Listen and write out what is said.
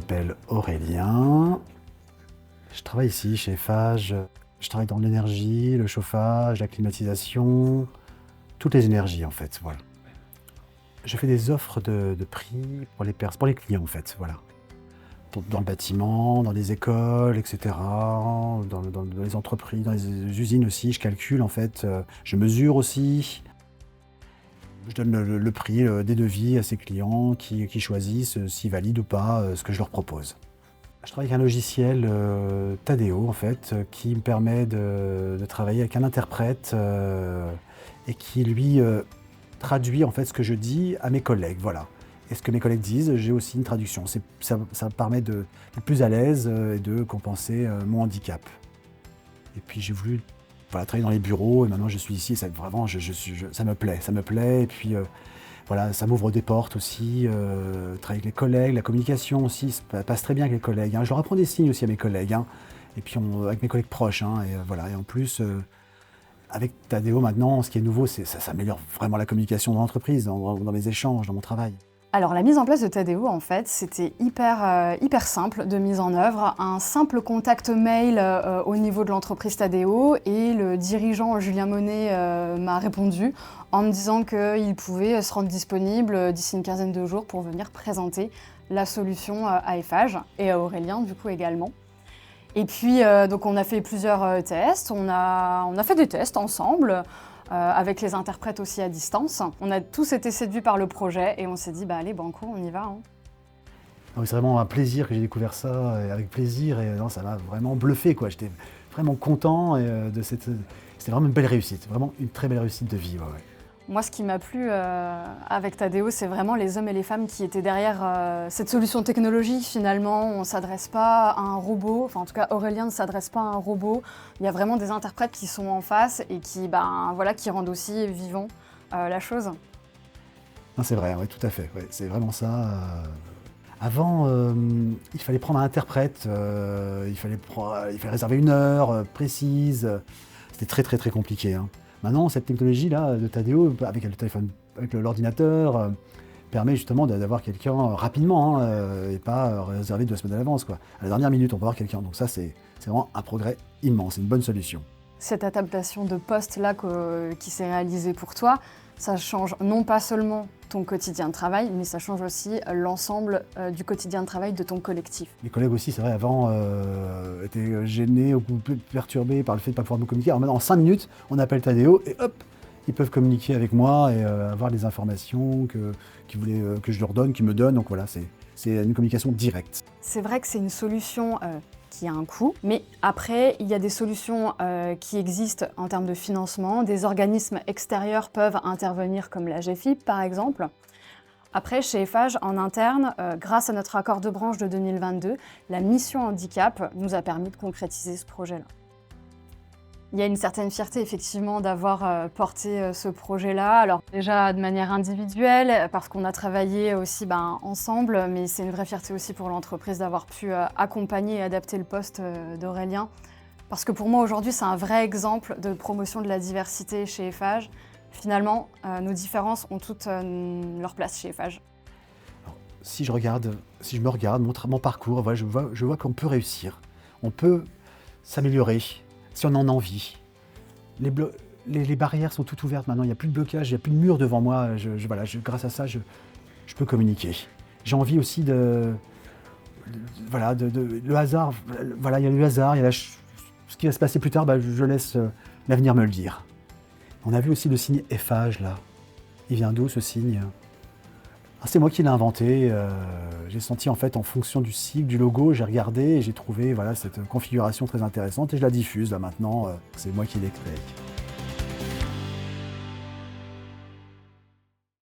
m'appelle Aurélien. Je travaille ici chez Eiffage. Je travaille dans l'énergie, le chauffage, la climatisation, toutes les énergies en fait, voilà. Je fais des offres de prix pour les clients en fait, voilà. Dans le bâtiment, dans les écoles, etc., dans les entreprises, dans les usines aussi, je calcule en fait, je mesure aussi. Je donne le prix des devis à ces clients qui choisissent s'ils valident ou pas ce que je leur propose. Je travaille avec un logiciel Tadeo en fait, qui me permet de travailler avec un interprète et qui lui traduit en fait ce que je dis à mes collègues, voilà. Et ce que mes collègues disent, j'ai aussi une traduction. Ça me permet d'être plus à l'aise et de compenser mon handicap. Et puis j'ai voulu travailler dans les bureaux et maintenant je suis ici et ça, vraiment, ça me plaît. Et puis voilà, ça m'ouvre des portes aussi, travailler avec les collègues, la communication aussi, ça passe très bien avec les collègues. Hein. Je leur apprends des signes aussi à mes collègues, hein. Et puis avec mes collègues proches. Hein, et voilà. Et en plus, avec Tadeo maintenant, ce qui est nouveau, ça améliore vraiment la communication dans l'entreprise, dans mes échanges, dans mon travail. Alors la mise en place de Tadeo, en fait, c'était hyper simple de mise en œuvre. Un simple contact mail au niveau de l'entreprise Tadeo et le dirigeant Julien Monet m'a répondu en me disant qu'il pouvait se rendre disponible d'ici une quinzaine de jours pour venir présenter la solution à Eiffage et à Aurélien du coup également. Et puis donc on a fait plusieurs tests, on a fait des tests ensemble. Avec les interprètes aussi à distance. On a tous été séduits par le projet et on s'est dit, bah allez, banco, on y va. Hein. C'est vraiment un plaisir que j'ai découvert ça, et avec plaisir, et non, ça m'a vraiment bluffé, quoi. J'étais vraiment content c'était vraiment une belle réussite, vraiment une très belle réussite de vie. Ouais. Moi, ce qui m'a plu avec Tadeo, c'est vraiment les hommes et les femmes qui étaient derrière cette solution technologique. Finalement, on ne s'adresse pas à un robot, enfin en tout cas Aurélien ne s'adresse pas à un robot. Il y a vraiment des interprètes qui sont en face et qui rendent aussi vivant la chose. Non, c'est vrai, ouais, tout à fait, ouais, c'est vraiment ça. Avant, il fallait prendre un interprète, il fallait réserver une heure précise. C'était très compliqué. Hein. Maintenant, cette technologie-là de Tadeo, avec le téléphone, avec l'ordinateur, permet justement d'avoir quelqu'un rapidement et pas réservé 2 semaines à l'avance, quoi. À la dernière minute, on peut avoir quelqu'un. Donc ça, c'est vraiment un progrès immense, c'est une bonne solution. Cette adaptation de poste-là qui s'est réalisée pour toi, ça change non pas seulement ton quotidien de travail, mais ça change aussi l'ensemble du quotidien de travail de ton collectif. Les collègues aussi, c'est vrai, avant, étaient gênés ou perturbés par le fait de ne pas pouvoir me communiquer. Alors maintenant, en 5 minutes, on appelle Tadeo et hop, ils peuvent communiquer avec moi et avoir les informations qu'ils voulaient que je leur donne, qu'ils me donnent. Donc voilà, c'est une communication directe. C'est vrai que c'est une solution qui a un coût, mais après, il y a des solutions qui existent en termes de financement. Des organismes extérieurs peuvent intervenir comme la GFIP par exemple. Après, chez Eiffage, en interne, grâce à notre accord de branche de 2022, la mission handicap nous a permis de concrétiser ce projet-là. Il y a une certaine fierté effectivement d'avoir porté ce projet-là. Alors déjà de manière individuelle, parce qu'on a travaillé aussi ensemble, mais c'est une vraie fierté aussi pour l'entreprise d'avoir pu accompagner et adapter le poste d'Aurélien. Parce que pour moi aujourd'hui, c'est un vrai exemple de promotion de la diversité chez Eiffage. Finalement, nos différences ont toutes leur place chez Eiffage. Si je me regarde, mon parcours, voilà, je vois qu'on peut réussir. On peut s'améliorer. Si on en a envie. Les barrières sont toutes ouvertes maintenant, il n'y a plus de blocage, il n'y a plus de mur devant moi. Grâce à ça, je peux communiquer. J'ai envie aussi le hasard. Voilà, il y a le hasard, il y a ce qui va se passer plus tard, je laisse l'avenir me le dire. On a vu aussi le signe Eiffage là. Il vient d'où ce signe? C'est moi qui l'ai inventé. J'ai senti en fait en fonction du sigle, du logo, j'ai regardé et j'ai trouvé cette configuration très intéressante et je la diffuse là maintenant. C'est moi qui l'ai créé.